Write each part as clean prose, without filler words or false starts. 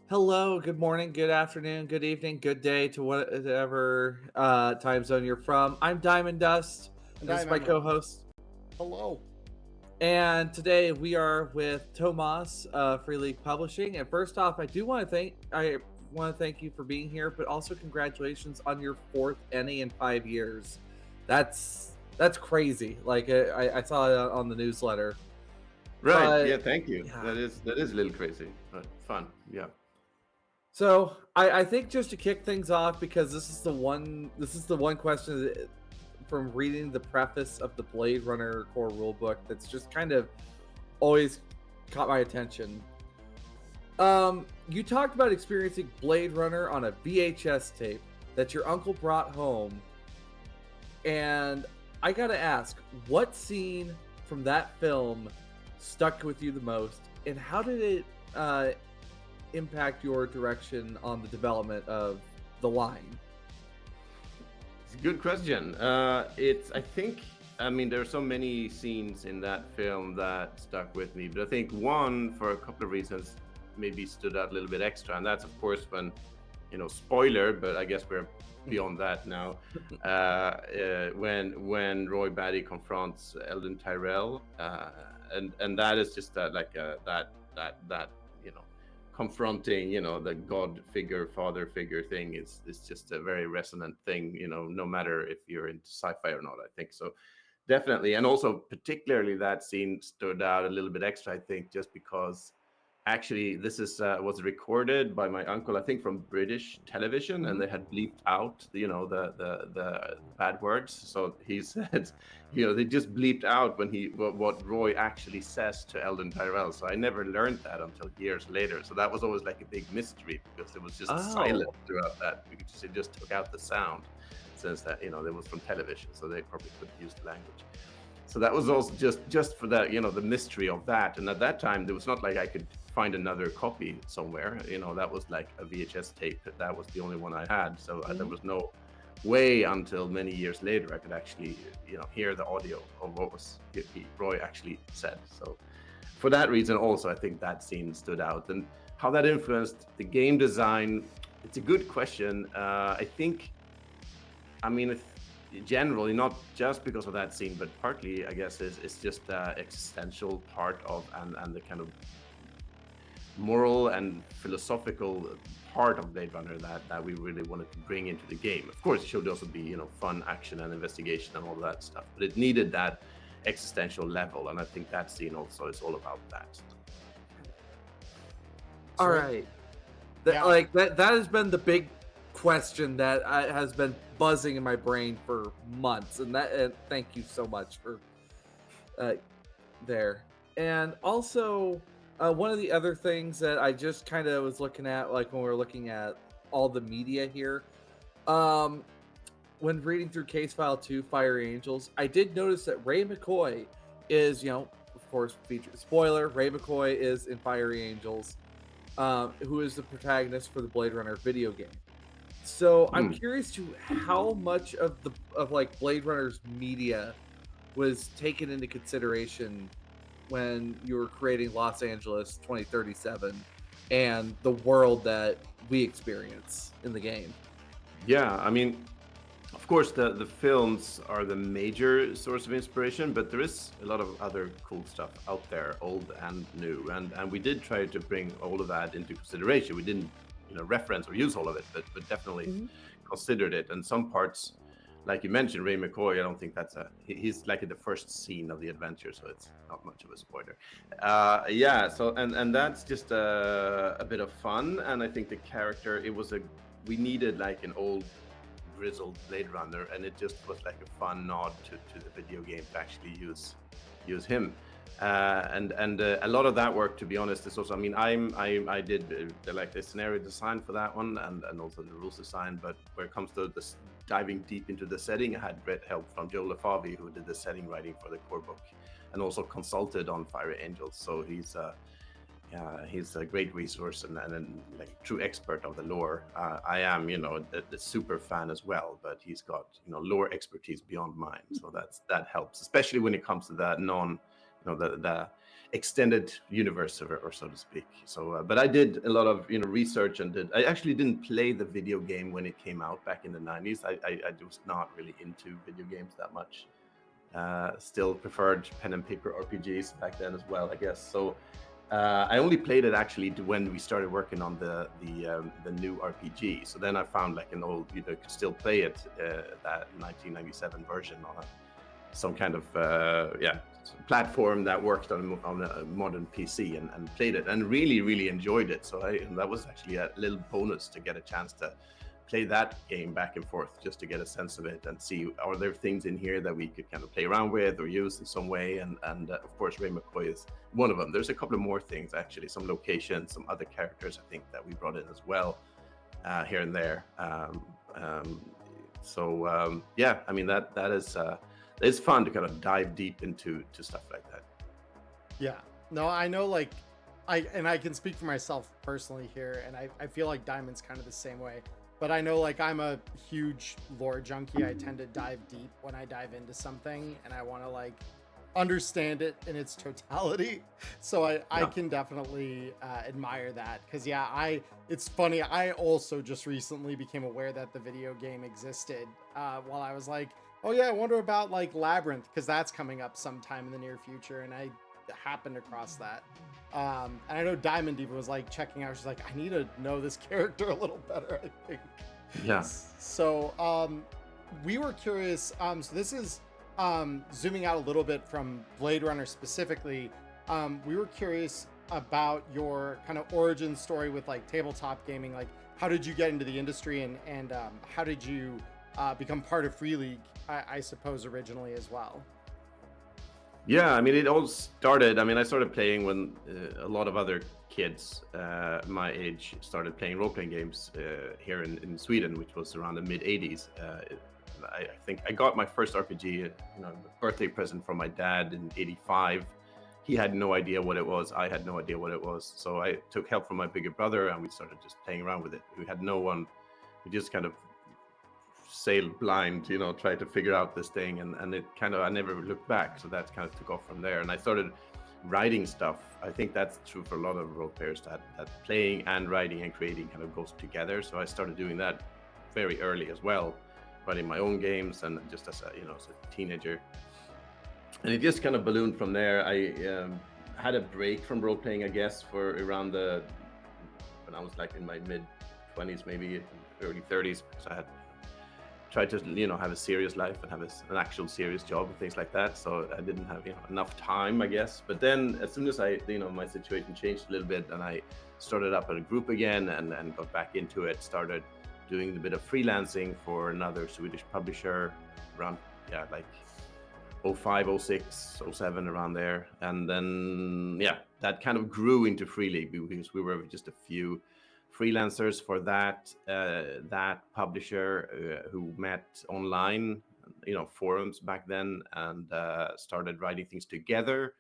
Hello, good morning, good afternoon, good evening, good day to whatever time zone you're from. I'm Diamond Dust, And and this is I'm my Emmerron. co-host. Hello. And today we are with Tomas, Free League Publishing. And first off, I want to thank you for being here, but also congratulations on your fourth Ennie in 5 years. That's crazy. Like I saw it on the newsletter, Right. but Yeah. Thank you. yeah. That is a little crazy, but fun. Yeah. So I think just to kick things off, because this is the one question from reading the preface of the Blade Runner core rulebook that's just kind of always caught my attention. You talked about experiencing Blade Runner on a VHS tape that your uncle brought home, and I gotta ask, what scene from that film stuck with you the most, and how did it impact your direction on the development of the line? It's a good question. I think, I mean, there are so many scenes in that film that stuck with me, but I think one, for a couple of reasons, maybe stood out a little bit extra. And that's, of course, when, spoiler, but I guess we're beyond that now. When Roy Batty confronts Eldon Tyrell, and that is just that confronting the god figure, father figure thing is just a very resonant thing, no matter if you're into sci-fi or not. I think so, definitely. And also particularly that scene stood out a little bit extra, I think, just because actually this is was recorded by my uncle, I think, from British television, and Mhm. they had bleeped out the bad words. So he said, they just bleeped out when what Roy actually says to Eldon Tyrell. So I never learned that until years later. So that was always like a big mystery, because it was just silent Oh, throughout that, because they just took out the sound, since that it was from television, so they probably couldn't use the language. So that was also just for that, the mystery of that. And at that time, there was not like I could find another copy somewhere. That was like a VHS tape. That was the only one I had. So there mhm. was no way until many years later I could actually, hear the audio of what was Roy actually said. So for that reason, also, I think that scene stood out. And how that influenced the game design, it's a good question. I think, I mean, generally, not just because of that scene, but partly, I guess, is just the existential part of, and the kind of moral and philosophical part of Blade Runner that we really wanted to bring into the game. Of course, it should also be, fun action and investigation and all that stuff, but it needed that existential level, and I think that scene also is all about that. All So, right. That yeah, like that has been the big question that has been buzzing in my brain for months, and thank you so much for uh, there. And also, one of the other things that I just kind of was looking at, like when we were looking at all the media here, um, when reading through Case File 2, Fiery Angels, I did notice that Ray McCoy is, of course, featured. Spoiler: Ray McCoy is in Fiery Angels, who is the protagonist for the Blade Runner video game. So I'm Hmm. curious to how much of like Blade Runner's media was taken into consideration when you were creating Los Angeles 2037 and the world that we experience in the game. Yeah, I mean, of course, the films are the major source of inspiration, but there is a lot of other cool stuff out there, old and new, and we did try to bring all of that into consideration. We didn't, reference or use all of it, but definitely Mhm. considered it. And some parts, like you mentioned, Ray McCoy, I don't think he's like in the first scene of the adventure, so it's not much of a spoiler. Yeah, so and that's just a bit of fun, and I think the character, we needed like an old grizzled Blade Runner, and it just was like a fun nod to the video game to actually use him. And a lot of that work, to be honest, is also. I mean, I did like the scenario design for that one, and also the rules design. But when it comes to this diving deep into the setting, I had great help from Joe LaFavi, who did the setting writing for the core book, and also consulted on Fiery Angels. So he's a great resource, and like true expert of the lore. I am, the super fan as well, but he's got lore expertise beyond mine, so that helps, especially when it comes to that non, the extended universe, or so to speak. So, but I did a lot of research, and I actually didn't play the video game when it came out back in the 90s. I was not really into video games that much. Still preferred pen and paper RPGs back then as well, I guess. So I only played it actually when we started working on the new RPG. So then I found like an old, could still play it, that 1997 version on some kind of platform that worked on a modern PC, and played it and really enjoyed it. So that was actually a little bonus to get a chance to play that game back and forth, just to get a sense of it and see, are there things in here that we could kind of play around with or use in some way. And of course, Ray McCoy is one of them. There's a couple of more things, actually, some locations, some other characters I think that we brought in as well, here and there. Yeah, I mean, that is it's fun to kind of dive deep into stuff like that. Yeah, no, I know, like, I can speak for myself personally here, and I feel like Diamond's kind of the same way. But I know, like, I'm a huge lore junkie. I tend to dive deep when I dive into something, and I want to, like, understand it in its totality. So I can definitely admire that. Because, yeah, it's funny. I also just recently became aware that the video game existed while I was like, oh, yeah, I wonder about, like, Labyrinth, because that's coming up sometime in the near future. And I happened across that. And I know Diamond even was like checking out. She's like, I need to know this character a little better, I think. Yeah. So we were curious. So this is zooming out a little bit from Blade Runner specifically. We were curious about your kind of origin story with like tabletop gaming. Like, how did you get into the industry, and how did you become part of Free League, I suppose, originally as well? Yeah, I mean, it all started, I started playing when a lot of other kids my age started playing role-playing games here in Sweden, which was around the mid-'80s. I think I got my first RPG, birthday present from my dad in '85. He had no idea what it was. I had no idea what it was. So I took help from my bigger brother, and we started just playing around with it. We had no one. We just kind of sailed blind, tried to figure out this thing, and it kind of, I never looked back. So that kind of took off from there, and I started writing stuff. I think that's true for a lot of role players, that playing and writing and creating kind of goes together. So I started doing that very early as well, writing my own games, and just as a teenager, and it just kind of ballooned from there. I had a break from role playing, I guess, for around when I was like in my mid-20s, maybe early 30s, because I had tried to have a serious life and have an actual serious job and things like that. So I didn't have enough time, I guess. But then as soon as I my situation changed a little bit, and I started up at a group again, and got back into it, started doing a bit of freelancing for another Swedish publisher around like 05, 06, 07, around there. And then that kind of grew into Free League, because we were just a few freelancers for that publisher who met online, forums back then, and started writing things together.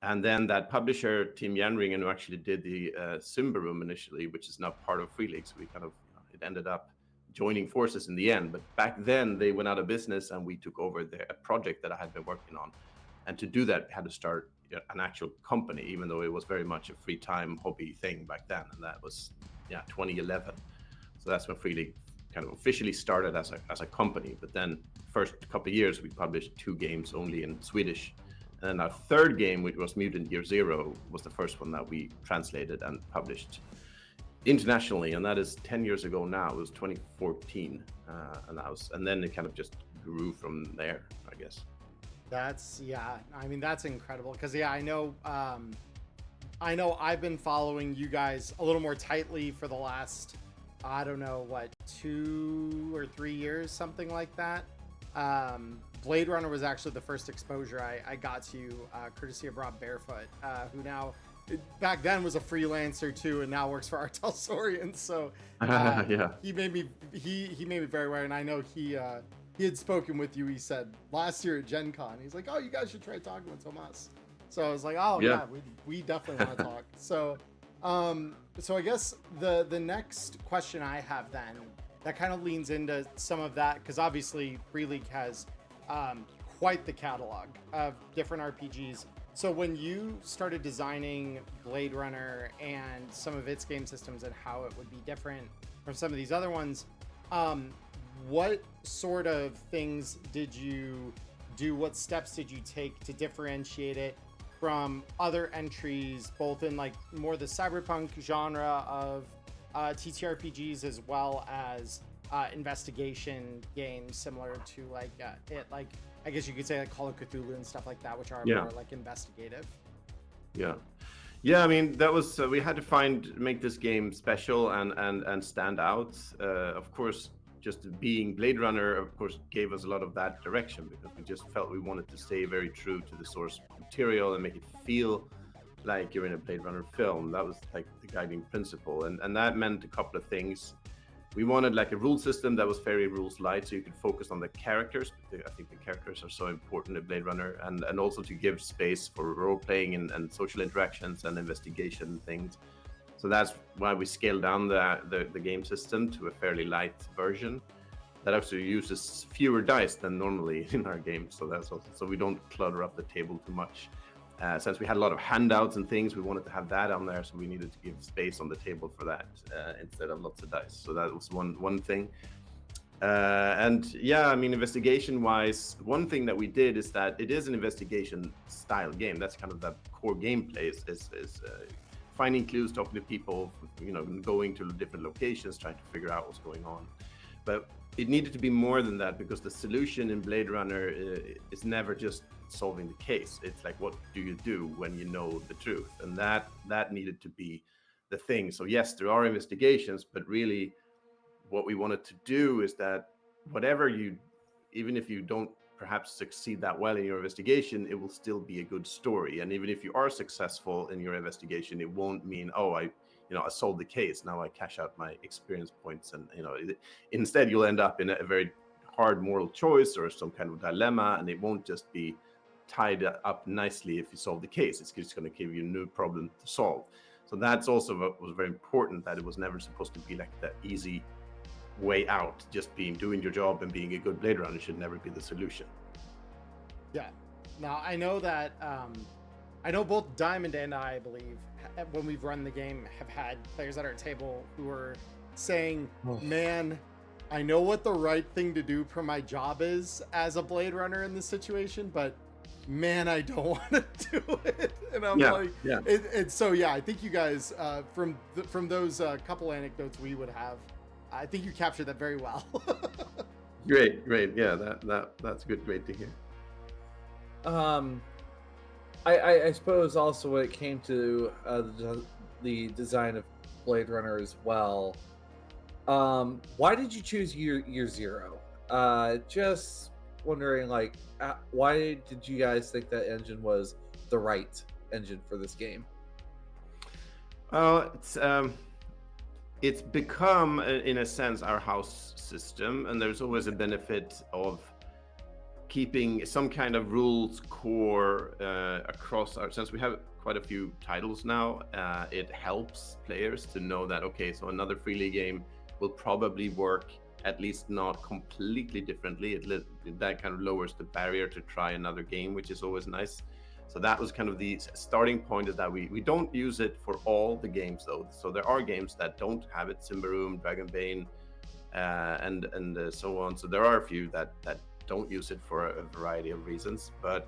And then that publisher, Tim Janringen, who actually did the Simba Room initially, which is now part of Free League, so we kind of it ended up joining forces in the end. But back then they went out of business, and we took over a project that I had been working on. And to do that, we had to start an actual company, even though it was very much a free time hobby thing back then. And that was 2011. So that's when Free League kind of officially started as a company. But then first couple of years we published 2 games only in Swedish. And then our third game, which was Mutant Year Zero, was the first one that we translated and published internationally, and that is 10 years ago now. It was 2014, and then it kind of just grew from there, I guess. That's that's incredible, because I know I've been following you guys a little more tightly for the last, I don't know, what, 2 or 3 years, something like that. Blade Runner was actually the first exposure I got to you, courtesy of Rob Barefoot, who now back then was a freelancer too, and now works for Artel Saurian. So he made me very aware, and I know he had spoken with you. He said last year at Gen Con, he's like, oh, you guys should try talking with Tomas. So I was like, oh yeah, we definitely want to talk. So I guess the next question I have then, that kind of leans into some of that, because obviously Free League has quite the catalog of different RPGs. So when you started designing Blade Runner and some of its game systems and how it would be different from some of these other ones, what sort of things did you do? What steps did you take to differentiate it from other entries, both in like more the cyberpunk genre of TTRPGs as well as investigation games similar to like I guess you could say like Call of Cthulhu and stuff like that, which are more like investigative. Yeah, I mean that was we had to make this game special and stand out. Of course, just being Blade Runner, of course, gave us a lot of that direction because we just felt we wanted to stay very true to the source material and make it feel like you're in a Blade Runner film. That was like the guiding principle, and that meant a couple of things. We wanted like a rule system that was very rules light, so you could focus on the characters. I think the characters are so important in Blade Runner, and also to give space for role playing and social interactions and investigation things. So that's why we scaled down the game system to a fairly light version that actually uses fewer dice than normally in our games. So that's also so we don't clutter up the table too much. Since we had a lot of handouts and things, we wanted to have that on there, so we needed to give space on the table for that instead of lots of dice. So that was one thing. And yeah, I mean, investigation-wise, one thing that we did is that it is an investigation-style game. That's kind of the core gameplay is finding clues, talking to people, going to different locations, trying to figure out what's going on. But it needed to be more than that because the solution in Blade Runner is never just solving the case. It's like, what do you do when you know the truth? And that needed to be the thing. So yes, there are investigations, but really what we wanted to do is that even if you don't perhaps succeed that well in your investigation, it will still be a good story. And even if you are successful in your investigation, it won't mean, oh, I solved the case, now I cash out my experience points. And instead you'll end up in a very hard moral choice or some kind of dilemma, and it won't just be tied up nicely if you solve the case. It's just going to give you a new problem to solve. So that's also what was very important, that it was never supposed to be like the easy way out. Just doing your job and being a good Blade Runner should never be the solution. Yeah. Now I know that I know both Diamond and I believe when we've run the game have had players at our table who are saying, man, I know what the right thing to do for my job is as a Blade Runner in this situation, but man, I don't want to do it. And I'm so I think you guys from those couple anecdotes we would have, I think you captured that very well. Great. Yeah, that's good. Great to hear. I suppose also when it came to the design of Blade Runner as well, why did you choose year zero? Just wondering, like, why did you guys think that engine was the right engine for this game? It's become, in a sense, our house system, and there's always a benefit of keeping some kind of rules core across since we have quite a few titles now, it helps players to know that, okay, so another freely game will probably work at least not completely differently. That kind of lowers the barrier to try another game, which is always nice. So that was kind of the starting point, is that we don't use it for all the games though. So there are games that don't have it, Simbaroom, Dragonbane, and so on. So there are a few that don't use it for a variety of reasons. But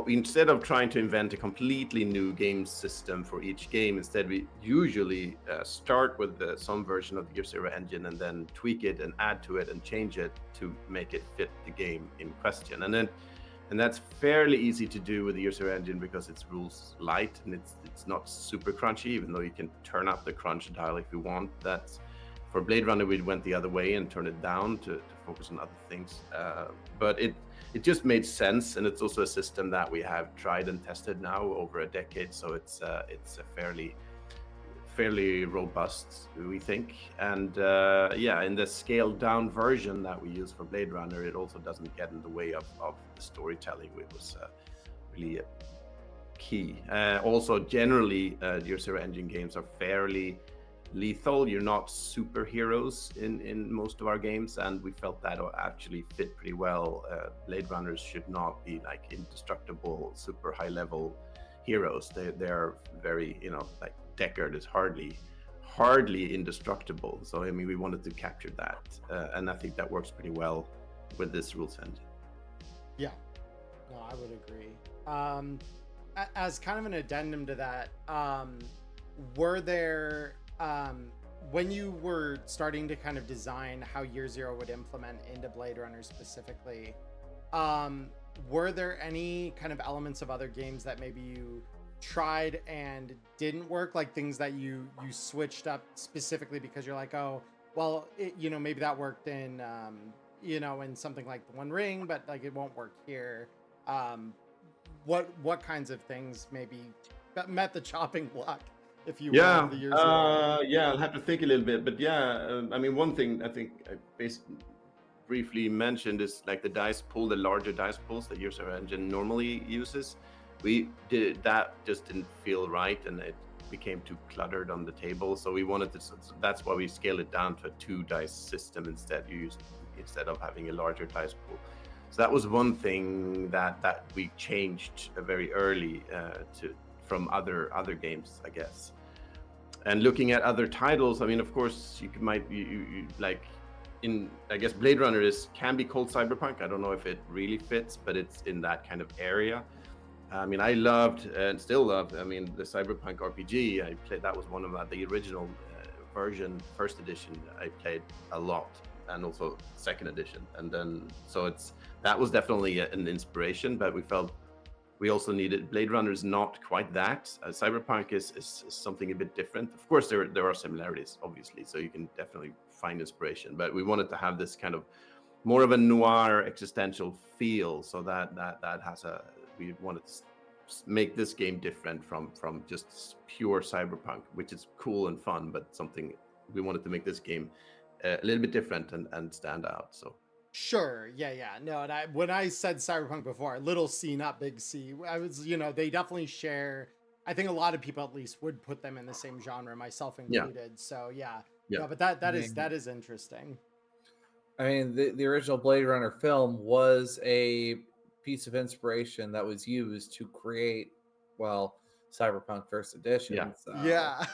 instead of trying to invent a completely new game system for each game, instead we usually start with some version of the Year Zero engine and then tweak it and add to it and change it to make it fit the game in question. And that's fairly easy to do with the Year Zero engine because it's rules light and it's not super crunchy, even though you can turn up the crunch dial if you want. That's for Blade Runner, we went the other way and turned it down to focus on other things. But it just made sense, and it's also a system that we have tried and tested now over a decade. So it's a fairly robust, we think. And in the scaled down version that we use for Blade Runner, it also doesn't get in the way of the storytelling, which was really key. Also, generally, Year Zero engine games are fairly lethal. You're not superheroes in most of our games, and we felt that actually fit pretty well. Blade Runners should not be like indestructible, super high level heroes. They're very, like Deckard is hardly indestructible. So I mean, we wanted to capture that, and I think that works pretty well with this rules engine. Yeah, no, I would agree. As kind of an addendum to that, were there, when you were starting to kind of design how Year Zero would implement into Blade Runner specifically, were there any kind of elements of other games that maybe you tried and didn't work, like things that you switched up specifically because you're like, oh, well, maybe that worked in, in something like The One Ring, but like it won't work here. What kinds of things maybe met the chopping block, if you will, of the Year Zero? Yeah, I'll have to think a little bit, but yeah, I mean, one thing I think I briefly mentioned is like the dice pool, the larger dice pools that Year Zero engine normally uses. We did that, just didn't feel right, and it became too cluttered on the table. So we wanted to. So that's why we scaled it down to a 2 dice system instead. Instead of having a larger dice pool. So that was one thing that we changed very early from other games, I guess. And looking at other titles, I mean, of course, you like I guess Blade Runner can be called cyberpunk. I don't know if it really fits, but it's in that kind of area. I mean, I loved and still love, I mean, the Cyberpunk RPG. I played, that was one of the original version, first edition, I played a lot, and also second edition. And then, so that was definitely an inspiration, but we felt we also needed, Blade Runner is not quite that. Cyberpunk is something a bit different. Of course, there are similarities, obviously, so you can definitely find inspiration, but we wanted to have this kind of more of a noir existential feel, so that has we wanted to make this game different from just pure cyberpunk, which is cool and fun, but something we wanted to make this game a little bit different and stand out. So Sure. Yeah. No, and when I said cyberpunk before, little C, not big C, I was, they definitely share. I think a lot of people at least would put them in the same genre, myself included. Yeah. So yeah. No, but that is interesting. I mean, the original Blade Runner film was a piece of inspiration that was used to create, well, Cyberpunk First Edition. Yeah. So. Yeah.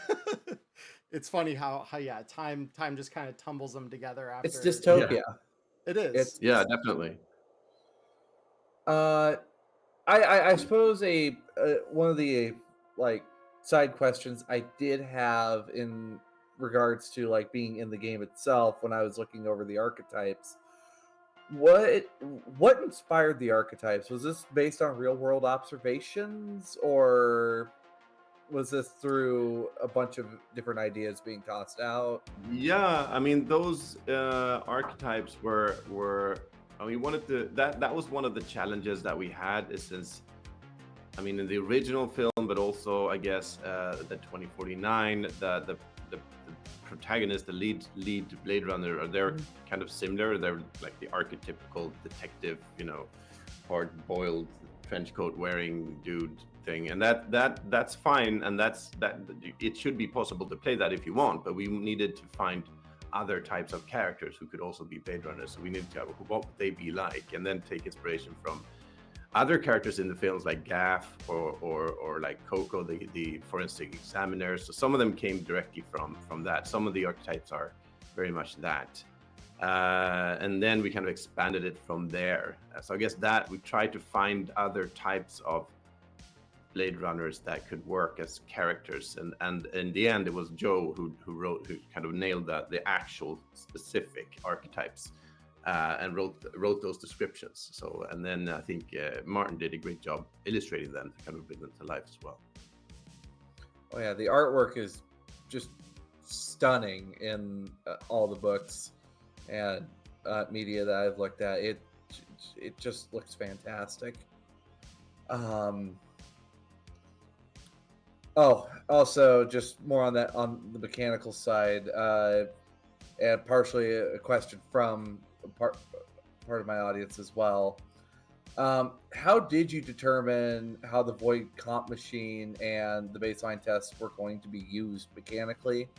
It's funny how time just kind of tumbles them together after. It's dystopia. Yeah. It is. Yeah, definitely. I suppose one of the like side questions I did have in regards to like being in the game itself, when I was looking over the archetypes, what inspired the archetypes? Was this based on real world observations, or was this through a bunch of different ideas being tossed out? Yeah, I mean, those archetypes were we wanted to, that was one of the challenges that we had, is since, I mean, in the original film, but also I guess the 2049, the protagonist, the lead Blade Runner, they're kind of similar. They're like the archetypical detective, hard-boiled trench coat wearing dude thing, and that's fine, and that it should be possible to play that if you want, but we needed to find other types of characters who could also be Blade Runners. So we needed to have, what would they be like, and then take inspiration from other characters in the films like Gaff or like Coco, the forensic examiner. So some of them came directly from that. Some of the archetypes are very much that. And then we kind of expanded it from there. So I guess that we tried to find other types of Blade Runners that could work as characters, and in the end it was Joe who kind of nailed the actual specific archetypes and wrote those descriptions. So, and then I think Martin did a great job illustrating them to kind of bring them to life as well. Oh yeah, the artwork is just stunning in all the books and media that I've looked at. It just looks fantastic. Oh, also just more on the mechanical side, and partially a question from part of my audience as well. How did you determine how the void comp machine and the baseline tests were going to be used mechanically?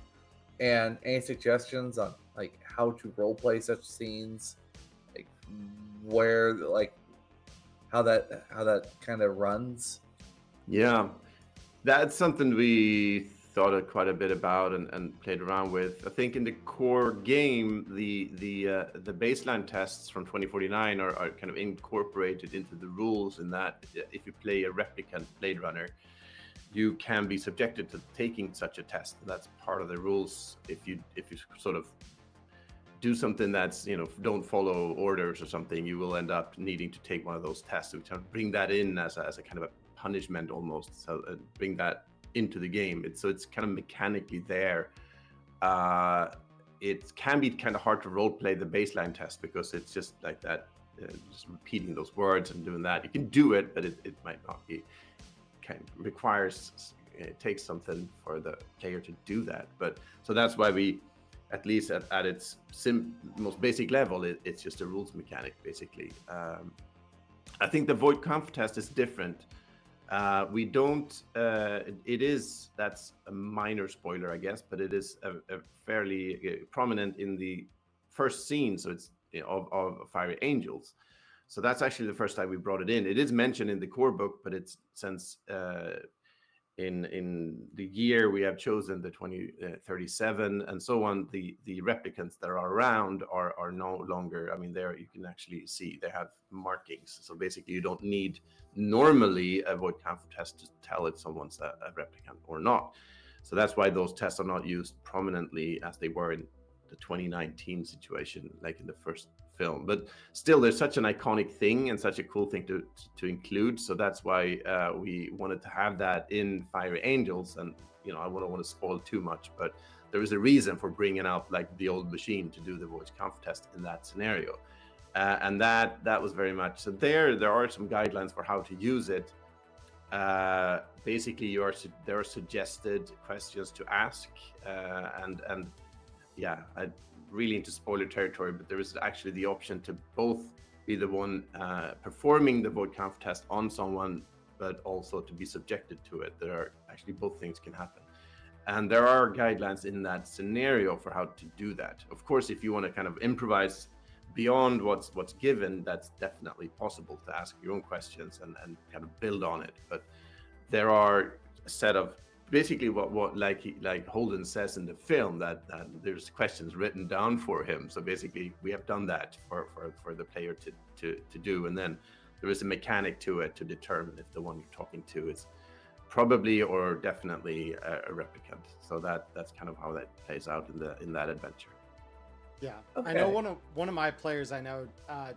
And any suggestions on like how to roleplay such scenes, like where like how that kind of runs? Yeah, that's something we thought quite a bit about and played around with. I think in the core game, the baseline tests from 2049 are kind of incorporated into the rules. In that, if you play a replicant Blade Runner, you can be subjected to taking such a test. That's part of the rules. If you sort of do something that's, you know, don't follow orders or something, you will end up needing to take one of those tests. So we try to bring that in as a kind of a punishment almost. So bring that into the game. It's kind of mechanically there. It can be kind of hard to role play the baseline test because it's just like that, just repeating those words and doing that. You can do it, but it might not be. Kind of requires, it takes something for the player to do that. But so that's why we, at least at its most basic level, it's just a rules mechanic basically. I think the void conf test is different. We don't. That's a minor spoiler, I guess, but it is a fairly prominent in the first scene. So it's, you know, of Fiery Angels. So that's actually the first time we brought it in. It is mentioned in the core book, but it's since in the year we have chosen, the 2037 and so on, the replicants that are around are no longer. I mean, there you can actually see they have markings. So basically, you don't need normally a void conf test to tell if someone's a replicant or not. So that's why those tests are not used prominently as they were in the 2019 situation, like in the first film. But still, there's such an iconic thing and such a cool thing to include. So that's why we wanted to have that in Fiery Angels. And, you know, I don't want to spoil too much, but there is a reason for bringing out like the old machine to do the void conf test in that scenario. And that was very much so. There are some guidelines for how to use it. Basically, there are suggested questions to ask, and yeah, I really into spoiler territory, but there is actually the option to both be the one performing the void conf test on someone, but also to be subjected to it. There are actually both things can happen, and there are guidelines in that scenario for how to do that. Of course, if you want to kind of improvise beyond what's given, that's definitely possible to ask your own questions and kind of build on it. But there are a set of basically what like Holden says in the film, that there's questions written down for him. So basically we have done that for the player to do, and then there is a mechanic to it to determine if the one you're talking to is probably or definitely a replicant. So that's kind of how that plays out in that adventure. Yeah, Okay. I know one of my players I know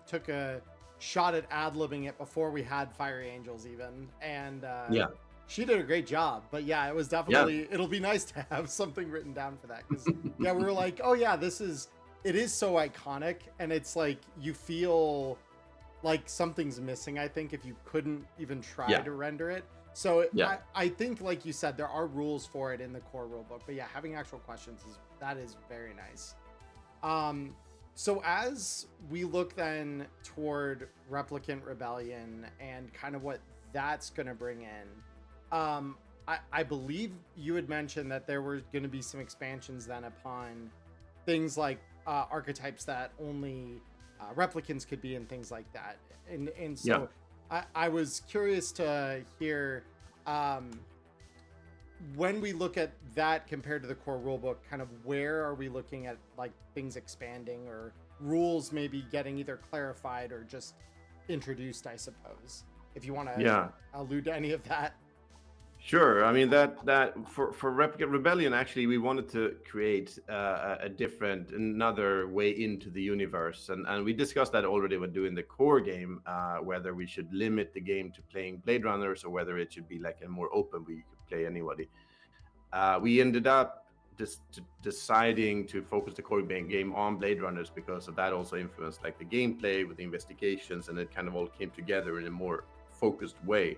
took a shot at ad-libbing it before we had Fiery Angels even, and Yeah. she did a great job. But yeah, it was definitely, it'll be nice to have something written down for that, because yeah, we were like, oh yeah, it is so iconic, and it's like you feel like something's missing, I think, if you couldn't even try to render it. So Yeah. I think, like you said, there are rules for it in the core rulebook, but yeah, having actual questions is very nice. So as we look then toward Replicant Rebellion and kind of what that's going to bring in, I believe you had mentioned that there were going to be some expansions then upon things like archetypes that only replicants could be and things like that. And so I was curious to hear, when we look at that compared to the core rulebook, kind of where are we looking at like things expanding or rules maybe getting either clarified or just introduced, I suppose, if you want to allude to any of that. Sure. I mean, that for Replicant Rebellion, actually, we wanted to create another way into the universe, and we discussed that already when doing the core game, whether we should limit the game to playing Blade Runners or whether it should be like a more open where you could play anybody. We ended up just deciding to focus the core game on Blade Runners because of that also influenced like the gameplay with the investigations, and it kind of all came together in a more focused way.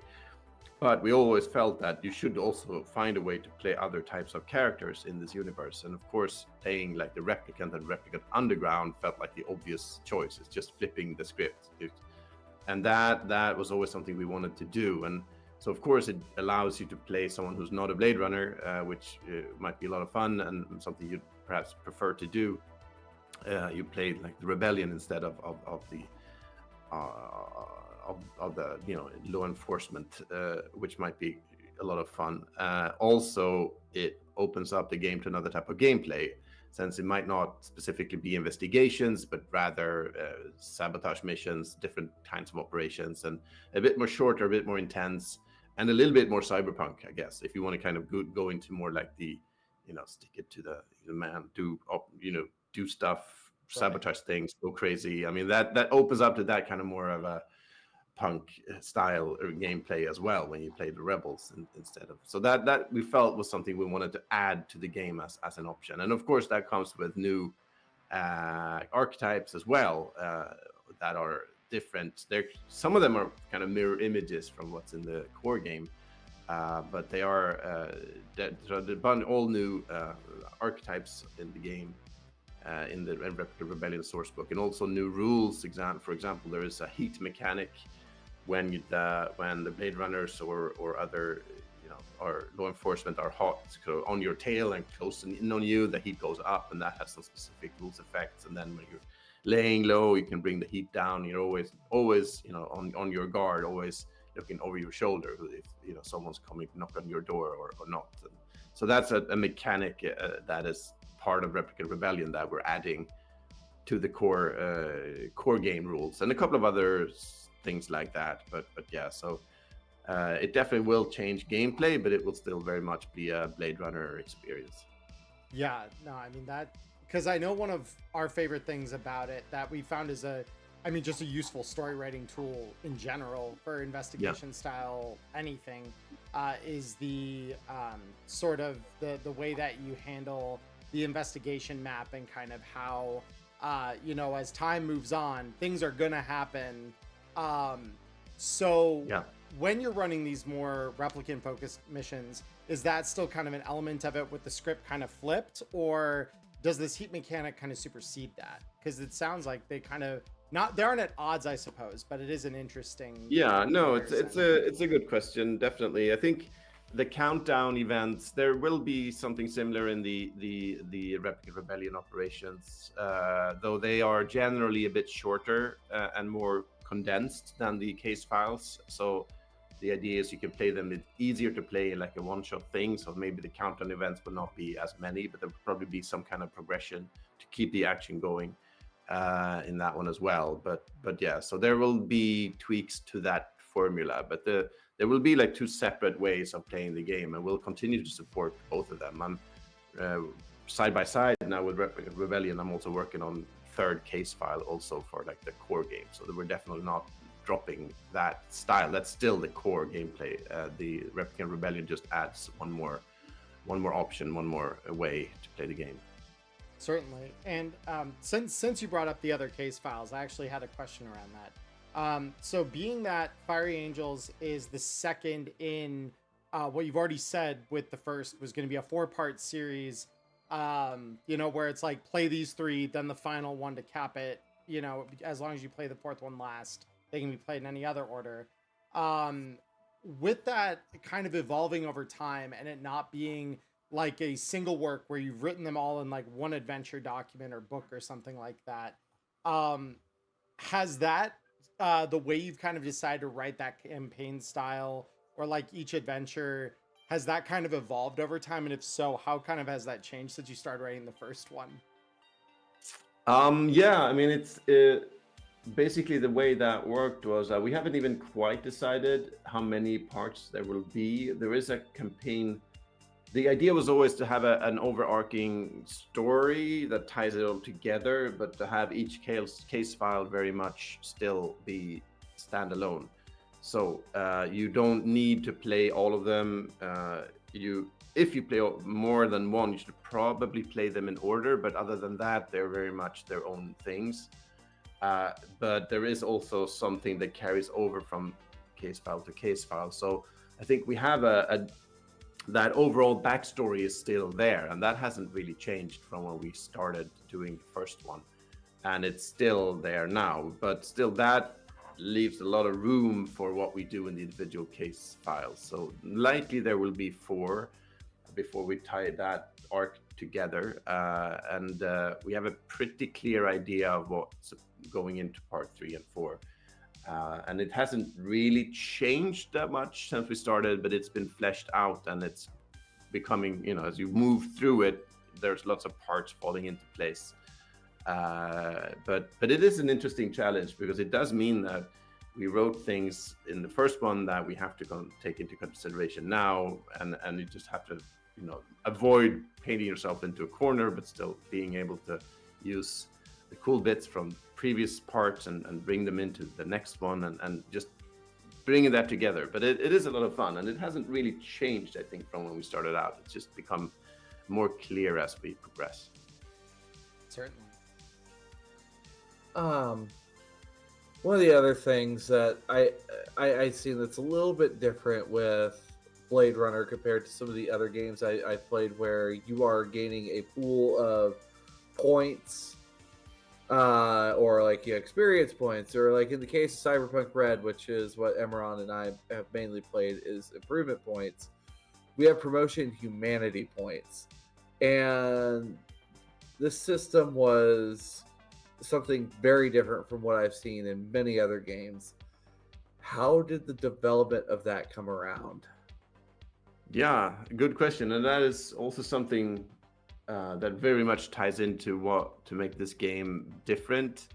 But we always felt that you should also find a way to play other types of characters in this universe. And of course, playing like the Replicant and Replicant Underground felt like the obvious choice. It's just flipping the script. And that was always something we wanted to do. And so, of course, it allows you to play someone who's not a Blade Runner, which might be a lot of fun and something you'd perhaps prefer to do. You play like the rebellion instead of the law enforcement, which might be a lot of fun. Also, it opens up the game to another type of gameplay, since it might not specifically be investigations, but rather sabotage missions, different kinds of operations, and a bit more shorter, a bit more intense, and a little bit more cyberpunk, I guess, if you want to kind of go into more like the, stick it to the man, do stuff, sabotage things, go crazy. I mean, that opens up to that kind of more of a punk style gameplay as well when you play the rebels instead of. So that we felt was something we wanted to add to the game as an option, and of course that comes with new archetypes as well that are different. Some of them are kind of mirror images from what's in the core game, but they are all new archetypes in the game, in the Rebellion sourcebook, and also new rules. For example, there is a heat mechanic when the Blade Runners or other or law enforcement are hot on your tail and close in on you, the heat goes up, and that has some specific rules effects. And then when you're laying low, you can bring the heat down. You're always on your guard, always looking over your shoulder if someone's coming to knock on your door or not. And so that's a mechanic that is part of Replicant Rebellion that we're adding to the core game rules, and a couple of other things like that. But yeah, so it definitely will change gameplay, but it will still very much be a Blade Runner experience. Yeah, no, I mean that, because I know one of our favorite things about it that we found is just a useful story writing tool in general for investigation style anything, is the sort of the way that you handle the investigation map, and kind of how as time moves on, things are gonna happen. When you're running these more replicant focused missions, is that still kind of an element of it with the script kind of flipped, or does this heat mechanic kind of supersede that? Because it sounds like they aren't at odds, I suppose, but it is an interesting. Yeah, no, it's a good question. Definitely, I think the countdown events, there will be something similar in the Replicant Rebellion operations, though they are generally a bit shorter and more condensed than the case files. So the idea is you can play them. It's easier to play like a one-shot thing. So maybe the countdown events will not be as many, but there will probably be some kind of progression to keep the action going in that one as well. But yeah, so there will be tweaks to that formula, but there will be like two separate ways of playing the game, and we'll continue to support both of them. I'm side by side now with Replicant Rebellion. I'm also working on third case file also for like the core game, so that we're definitely not dropping that style. That's still the core gameplay. The Replicant Rebellion just adds one more option, one more way to play the game. Certainly. And since you brought up the other case files, I actually had a question around that. So being that Fiery Angels is the second in what you've already said with the first was going to be a 4-part series, where it's like play these 3, then the final one to cap it, as long as you play the 4th one last, they can be played in any other order. With that kind of evolving over time and it not being like a single work where you've written them all in like one adventure document or book or something like that, has that the way you've kind of decided to write that campaign style or like each adventure, has that kind of evolved over time? And if so, how kind of has that changed since you started writing the first one? Yeah, I mean, it's basically the way that worked was we haven't even quite decided how many parts there will be. There is a campaign. The idea was always to have an overarching story that ties it all together, but to have each case file very much still be standalone. So you don't need to play all of them. If you play more than one, you should probably play them in order. But other than that, they're very much their own things. But there is also something that carries over from case file to case file. So I think we have that overall backstory is still there, and that hasn't really changed from when we started doing the first one, and it's still there now. But still, that leaves a lot of room for what we do in the individual case files. So likely there will be 4 before we tie that arc together, and we have a pretty clear idea of what's going into part 3 and 4. And it hasn't really changed that much since we started, but it's been fleshed out, and it's becoming, as you move through it, there's lots of parts falling into place. But it is an interesting challenge, because it does mean that we wrote things in the first one that we have to take into consideration now, and you just have to avoid painting yourself into a corner, but still being able to use the cool bits from previous parts and bring them into the next one, and just bringing that together. But it is a lot of fun, and it hasn't really changed, I think, from when we started out. It's just become more clear as we progress. Certainly. One of the other things that I see that's a little bit different with Blade Runner compared to some of the other games I've played, where you are gaining a pool of points, or like experience points, or like in the case of Cyberpunk Red, which is what Emmerron and I have mainly played, is improvement points. We have promotion humanity points, and this system was something very different from what I've seen in many other games. How did the development of that come around? Yeah, good question. And that is also something that very much ties into what to make this game different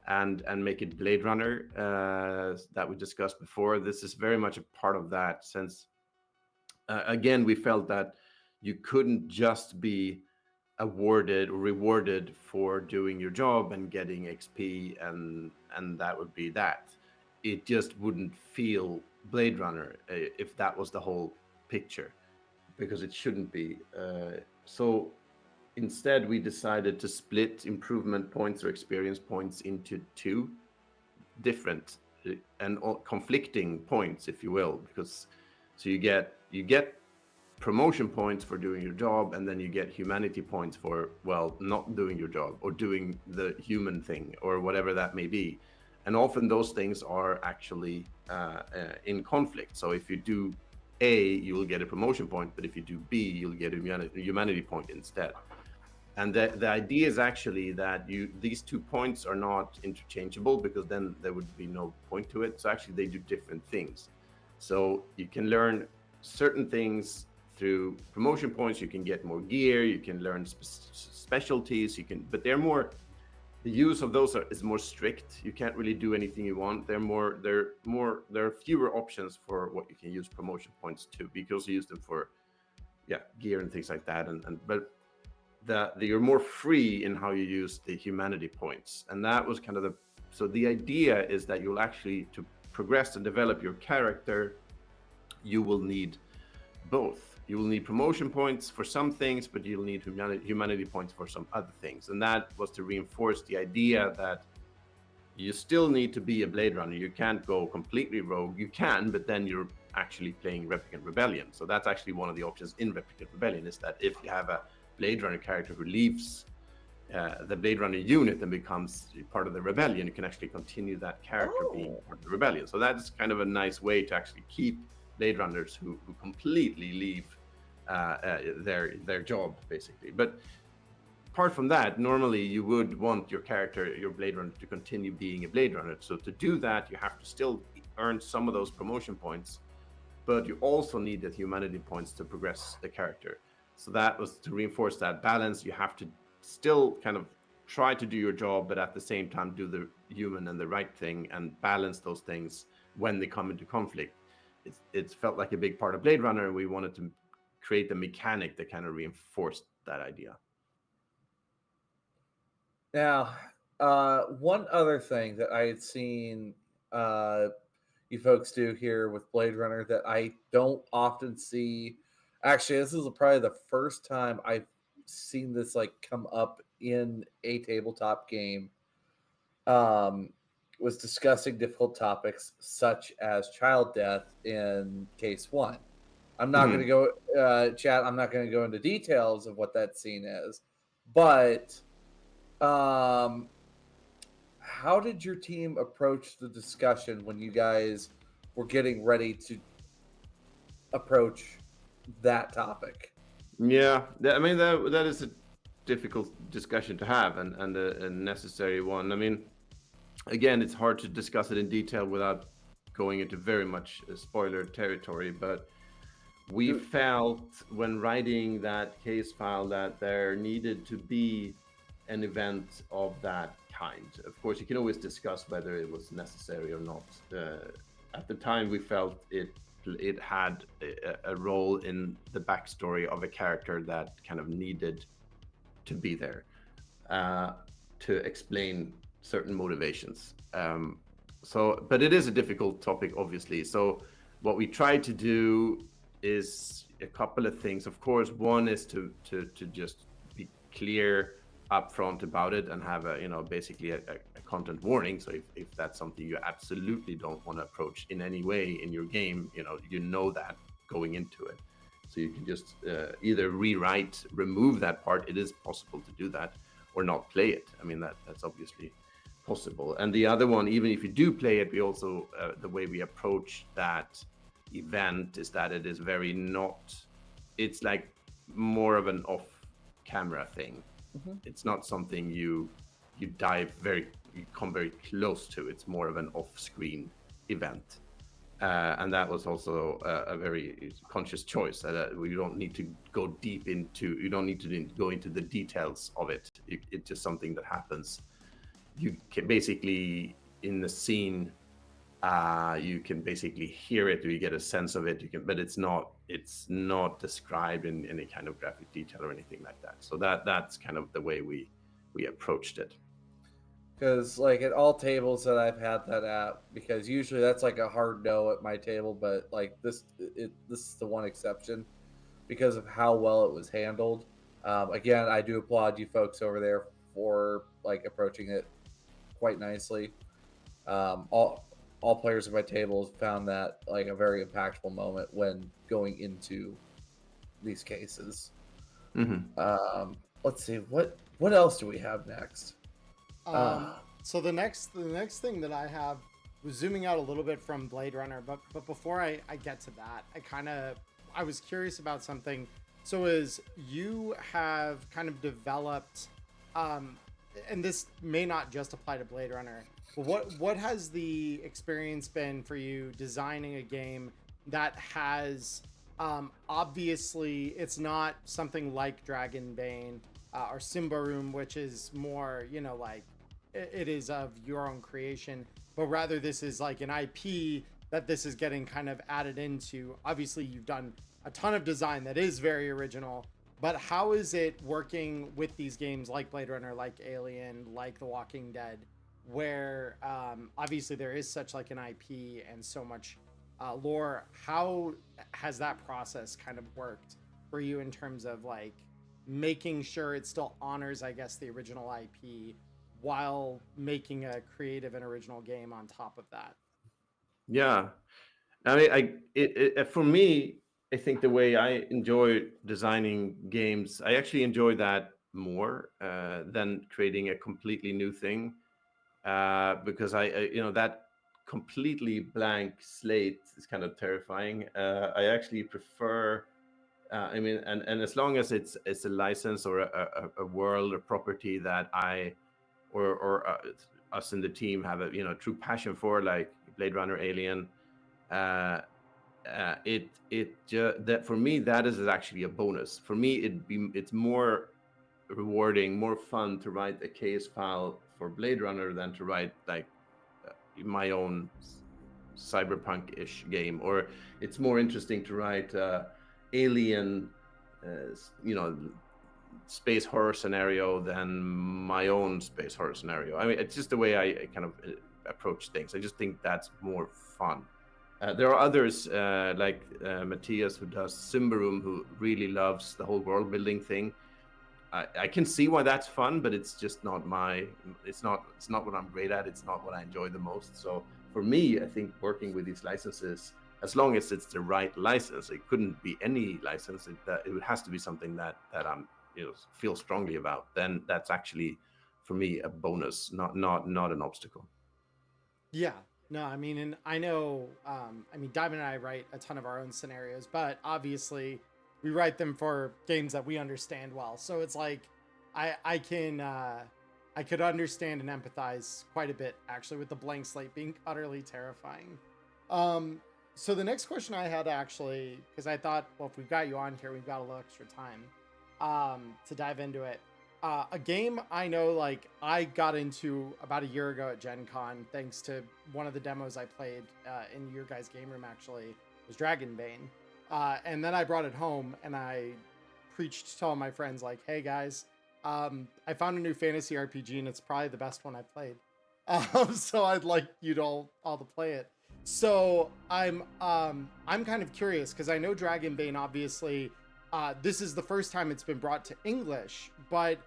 and make it Blade Runner, that we discussed before. This is very much a part of that, since again, we felt that you couldn't just be awarded or rewarded for doing your job and getting XP, and that would be that. It just wouldn't feel Blade Runner if that was the whole picture, because it shouldn't be. So instead, we decided to split improvement points or experience points into two different and conflicting points, if you will, because so you get promotion points for doing your job, and then you get humanity points for, well, not doing your job or doing the human thing or whatever that may be. And often those things are actually in conflict. So if you do A, you will get a promotion point, but if you do B, you'll get a humanity point instead. And the idea is actually that these 2 points are not interchangeable, because then there would be no point to it. So actually they do different things. So you can learn certain things through promotion points. You can get more gear, you can learn specialties, but they're more, the use of those is more strict. You can't really do anything you want. There are fewer options for what you can use promotion points to, because you use them for gear and things like that, but you're more free in how you use the humanity points. And that was kind of so the idea is that you'll actually, to progress and develop your character, you will need both. You will need promotion points for some things, but you'll need humanity points for some other things. And that was to reinforce the idea that you still need to be a Blade Runner. You can't go completely rogue. You can, but then you're actually playing Replicant Rebellion. So that's actually one of the options in Replicant Rebellion, is that if you have a Blade Runner character who leaves the Blade Runner unit and becomes part of the Rebellion, you can actually continue that character being part of the Rebellion. So that's kind of a nice way to actually keep Blade Runners who completely leave their job, basically. But apart from that, normally you would want your character, your Blade Runner, to continue being a Blade Runner. So to do that, you have to still earn some of those promotion points, but you also need the humanity points to progress the character. So that was to reinforce that balance. You have to still kind of try to do your job, but at the same time do the human and the right thing, and balance those things when they come into conflict. It felt like a big part of Blade Runner, and we wanted to create a mechanic that kind of reinforced that idea. Now, one other thing that I had seen you folks do here with Blade Runner that I don't often see. Actually, this is probably the first time I've seen this come up in a tabletop game. Was discussing difficult topics such as child death in case 1. I'm not going to go, chat. I'm not going to go into details of what that scene is, but how did your team approach the discussion when you guys were getting ready to approach that topic? Yeah, I mean that is a difficult discussion to have, and a necessary one. I mean, again, it's hard to discuss it in detail without going into very much spoiler territory, but we Do- felt when writing that case file that there needed to be an event of that kind. Of course, you can always discuss whether it was necessary or not. At the time, we felt it had a role in the backstory of a character that kind of needed to be there uh, to explain certain motivations. But it is a difficult topic, obviously. So what we try to do is a couple of things. Of course, one is to just be clear upfront about it and have basically a content warning. So if that's something you absolutely don't want to approach in any way in your game, you know that going into it. So you can just either rewrite, remove that part. It is possible to do that, or not play it. I mean, that's obviously possible. And the other one, even if you do play it, we also the way we approach that event is that it is very not. It's like more of an off-camera thing. Mhm. It's not something you come very close to. It's more of an off-screen event. And that was also a very conscious choice. We don't need to go deep into. You don't need to go into the details of it. It's just something that happens. You can basically in the scene. You can basically hear it, or you get a sense of it. But it's not described in any kind of graphic detail or anything like that. So that's kind of the way we approached it. Because like at all tables that I've had that at, because usually that's like a hard no at my table, but like this is the one exception because of how well it was handled. Again, I do applaud you folks over there for like approaching it quite nicely. All players at my table have found that like a very impactful moment when going into these cases. Mm-hmm. Let's see what else do we have next. Um, so the next thing that I have was zooming out a little bit from Blade Runner, but before I get to that, I was curious about something. So as you have kind of developed, and this may not just apply to Blade Runner, but what has the experience been for you designing a game that has obviously it's not something like Dragonbane or Simbarum, which is more, like it is of your own creation, but rather this is like an IP that this is getting kind of added into. Obviously, you've done a ton of design that is very original, but how is it working with these games like Blade Runner, like Alien, like The Walking Dead, where obviously there is such like an IP and so much lore? How has that process kind of worked for you in terms of like making sure it still honors, I guess, the original IP while making a creative and original game on top of that? Yeah, I mean, for me, I think the way I enjoy designing games, I actually enjoy that more than creating a completely new thing, because that completely blank slate is kind of terrifying. I actually prefer. I mean, and as long as it's a license or a world or property that I or us in the team have a true passion for, like Blade Runner, Alien. Uh, that for me that is actually a bonus. For me, it's more rewarding, more fun to write a case file for Blade Runner than to write like my own cyberpunk-ish game, or it's more interesting to write Alien, uh, you know, space horror scenario than my own space horror scenario. I mean, it's just the way I kind of approach things. I just think that's more fun. There are others like Matthias, who does Simbarum, who really loves the whole world building thing. I can see why that's fun, but it's just not my. It's not what I'm great at. It's not what I enjoy the most. So for me, I think working with these licenses, as long as it's the right license, it couldn't be any license. It has to be something that I'm feel strongly about. Then that's actually for me a bonus, not an obstacle. Yeah. No, I mean, and I know, I mean, Diamond and I write a ton of our own scenarios, but obviously we write them for games that we understand well. So it's like I could understand and empathize quite a bit actually with the blank slate being utterly terrifying. So the next question I had actually, because I thought, well, if we've got you on here, we've got a little extra time to dive into it. A game I know, like, I got into about a year ago at Gen Con, thanks to one of the demos I played in your guys' game room, actually, was Dragonbane. And then I brought it home and I preached to all my friends, like, hey guys, I found a new fantasy RPG and it's probably the best one I've played. So I'd like you to all to play it. So I'm kind of curious because I know Dragonbane, obviously, this is the first time it's been brought to English, but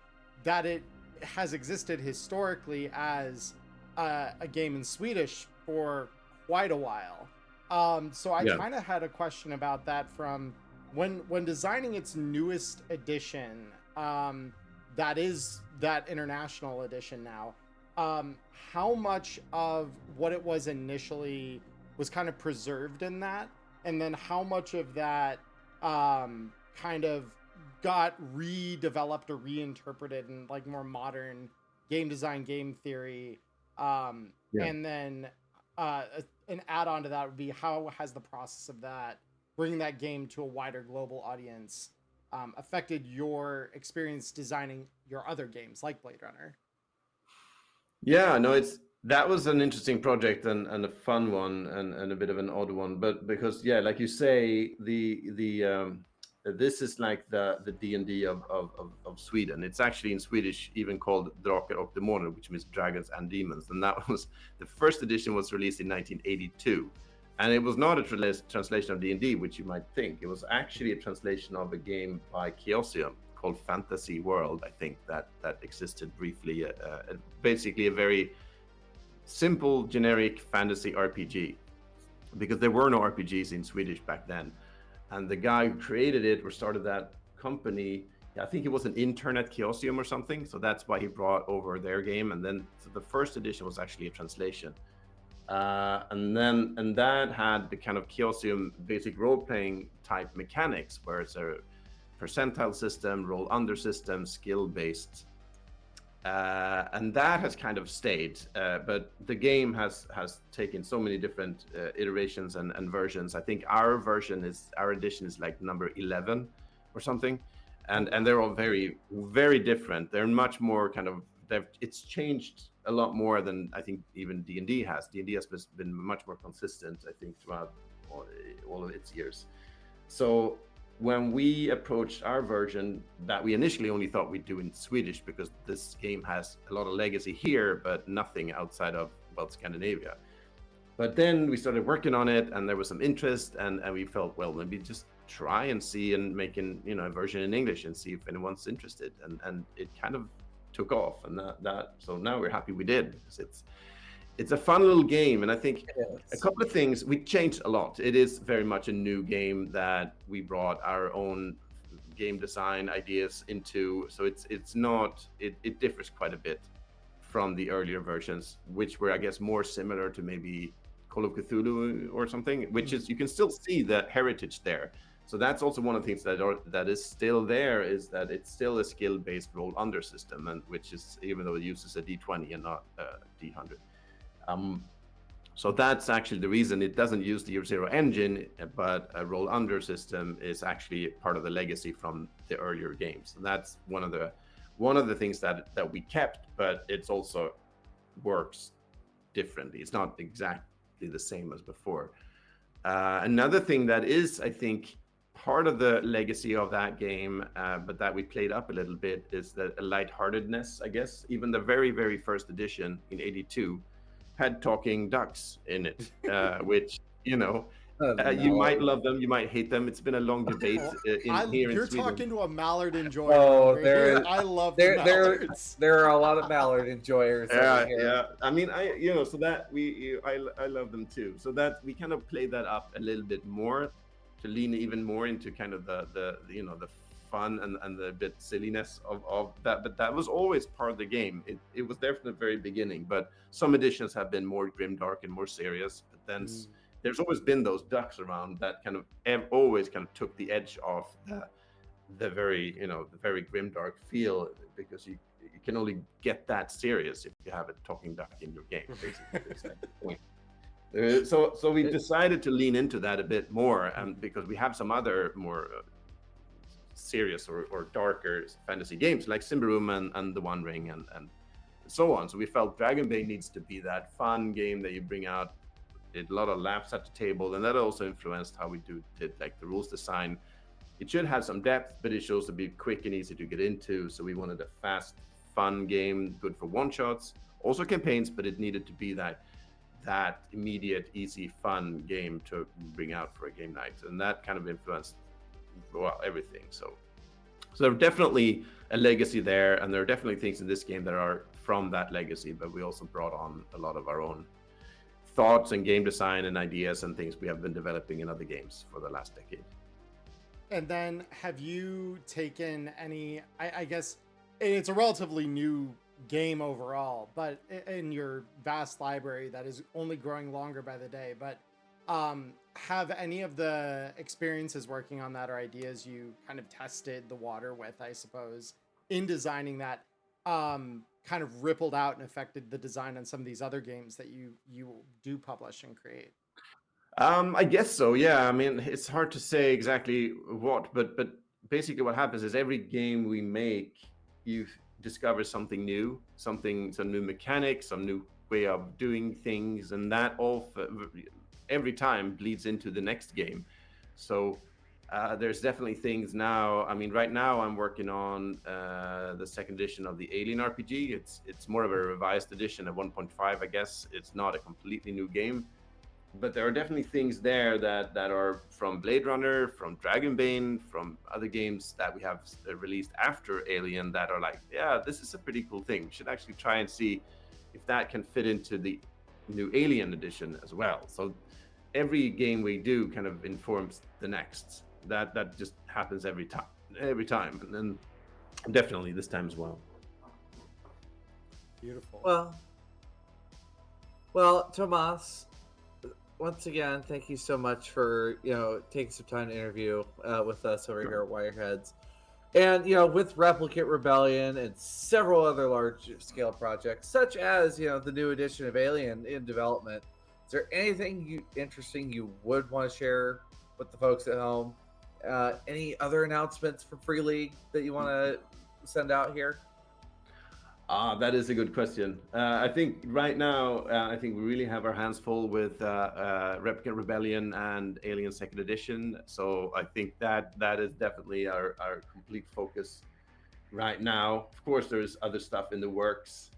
that it has existed historically as a game in Swedish for quite a while. So I kind of had a question about that from when designing its newest edition, that is that international edition now. How much of what it was initially was kind of preserved in that, and then how much of that kind of got redeveloped or reinterpreted in like more modern game design, game theory, and then an add-on to that would be how has the process of that bringing that game to a wider global audience affected your experience designing your other games like Blade Runner? Yeah, no, that was an interesting project and a fun one and a bit of an odd one, but because like you say, the this is like the D&D of Sweden. It's actually in Swedish even called Drakar och Demoner, which means dragons and demons, and that was the first edition was released in 1982, and it was not a translation of D&D, which you might think. It was actually a translation of a game by Chaosium called Fantasy World, I think, that existed briefly. Basically a very simple, generic fantasy RPG, because there were no RPGs in Swedish back then. And the guy who created it or started that company, I think he was an intern at Chaosium or something, so that's why he brought over their game. And then so the first edition was actually a translation. And that had the kind of Chaosium basic role-playing type mechanics, where it's a percentile system, roll under system, skill based, and that has kind of stayed. But the game has taken so many different iterations and versions. I think our edition is like number 11 or something, and they're all very, very different. They're much more kind of it's changed a lot more than I think even D&D has. D&D has been much more consistent, I think, throughout all of its years. So when we approached our version, that we initially only thought we'd do in Swedish, because this game has a lot of legacy here, but nothing outside of, well, Scandinavia. But then we started working on it, and there was some interest, and we felt, well, maybe just try and see and make a version in English and see if anyone's interested. And it kind of took off, and so now we're happy we did, because it's a fun little game, and I think a couple of things we changed a lot. It is very much a new game that we brought our own game design ideas into, so it differs quite a bit from the earlier versions, which were, I guess, more similar to maybe Call of Cthulhu or something, which is, you can still see the heritage there. So that's also one of the things that is still there, is that it's still a skill-based roll under system, and which is, even though it uses a D20 and not a D100. So that's actually the reason it doesn't use the Year Zero engine, but a roll under system is actually part of the legacy from the earlier games. And that's one of the things that we kept, but it's also works differently. It's not exactly the same as before. Another thing that is, I think, part of the legacy of that game, but that we played up a little bit, is the lightheartedness, I guess. Even the very, very first edition in '82 had talking ducks in it, which, you might love them, you might hate them. It's been a long debate here in Sweden. You're talking to a Mallard enjoyer. Oh, I love Mallards. There are a lot of Mallard enjoyers. Yeah. I mean, so that I love them too. So that we kind of played that up a little bit more, to lean even more into kind of the fun and the bit silliness of that, but that was always part of the game. It was there from the very beginning, but some editions have been more grimdark and more serious, but then there's always been those ducks around that kind of always kind of took the edge off the very, the very grim dark feel, because you can only get that serious if you have a talking duck in your game, basically. It's like the point. So we decided to lean into that a bit more, and because we have some other more serious or darker fantasy games like Simbarum and The One Ring and so on. So we felt Dragonbane needs to be that fun game that you bring out, did a lot of laughs at the table, and that also influenced how we did like the rules design. It should have some depth, but it should also be quick and easy to get into. So we wanted a fast, fun game, good for one-shots, also campaigns, but it needed to be that immediate, easy, fun game to bring out for a game night. And that kind of influenced, well, everything. So there's definitely a legacy there, and there are definitely things in this game that are from that legacy, but we also brought on a lot of our own thoughts and game design and ideas and things we have been developing in other games for the last decade. And then have you taken any, I guess it's a relatively new game overall, but in your vast library that is only growing longer by the day, but have any of the experiences working on that or ideas you kind of tested the water with, I suppose, in designing that kind of rippled out and affected the design on some of these other games that you do publish and create? I guess so. Yeah. I mean, it's hard to say exactly what, but basically what happens is every game we make, you discover something new, some new mechanics, some new way of doing things, and that all every time bleeds into the next game. So there's definitely things now. I mean, right now I'm working on the second edition of the Alien RPG. It's more of a revised edition at 1.5, I guess. It's not a completely new game, but there are definitely things there that are from Bladerunner, from Dragonbane, from other games that we have released after Alien that are like, yeah, this is a pretty cool thing. We should actually try and see if that can fit into the new Alien edition as well. So every game we do kind of informs the next. That just happens every time, and then definitely this time as well. Beautiful. Well, Tomas, once again, thank you so much for taking some time to interview with us over here at Wireheads. And with Replicant Rebellion and several other large-scale projects, such as the new edition of Alien in development, is there anything interesting you would want to share with the folks at home? Any other announcements for Free League that you want to send out here? That is a good question. I think right now, I think we really have our hands full with Replicant Rebellion and Alien Second Edition. So I think that is definitely our complete focus right now. Of course, there's other stuff in the works.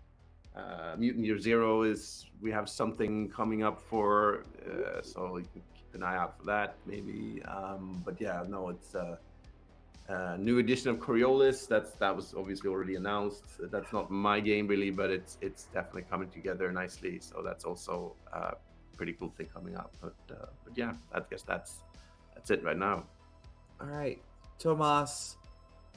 Mutant Year Zero we have something coming up for, so you can keep an eye out for that, maybe. But yeah, no, it's new edition of Coriolis. That was obviously already announced. That's not my game really, but it's definitely coming together nicely. So that's also a pretty cool thing coming up. But yeah, I guess that's it right now. All right, Tomas.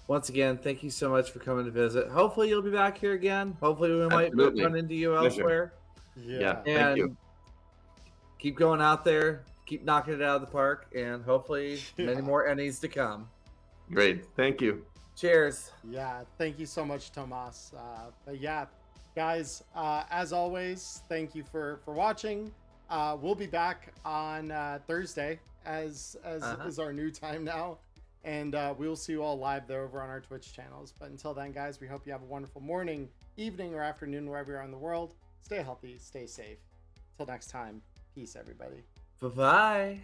Once again, thank you so much for coming to visit. Hopefully you'll be back here again. Hopefully we might run into you elsewhere. Yeah, and thank you. Keep going out there, keep knocking it out of the park, and hopefully many more Ennies to come. Great, thank you. Cheers. Yeah, thank you so much, Tomas. But yeah, guys, as always, thank you for watching. We'll be back on Thursday as is our new time now. And we'll see you all live there over on our Twitch channels. But until then, guys, we hope you have a wonderful morning, evening, or afternoon, wherever you are in the world. Stay healthy, stay safe. Till next time, peace, everybody. Bye-bye.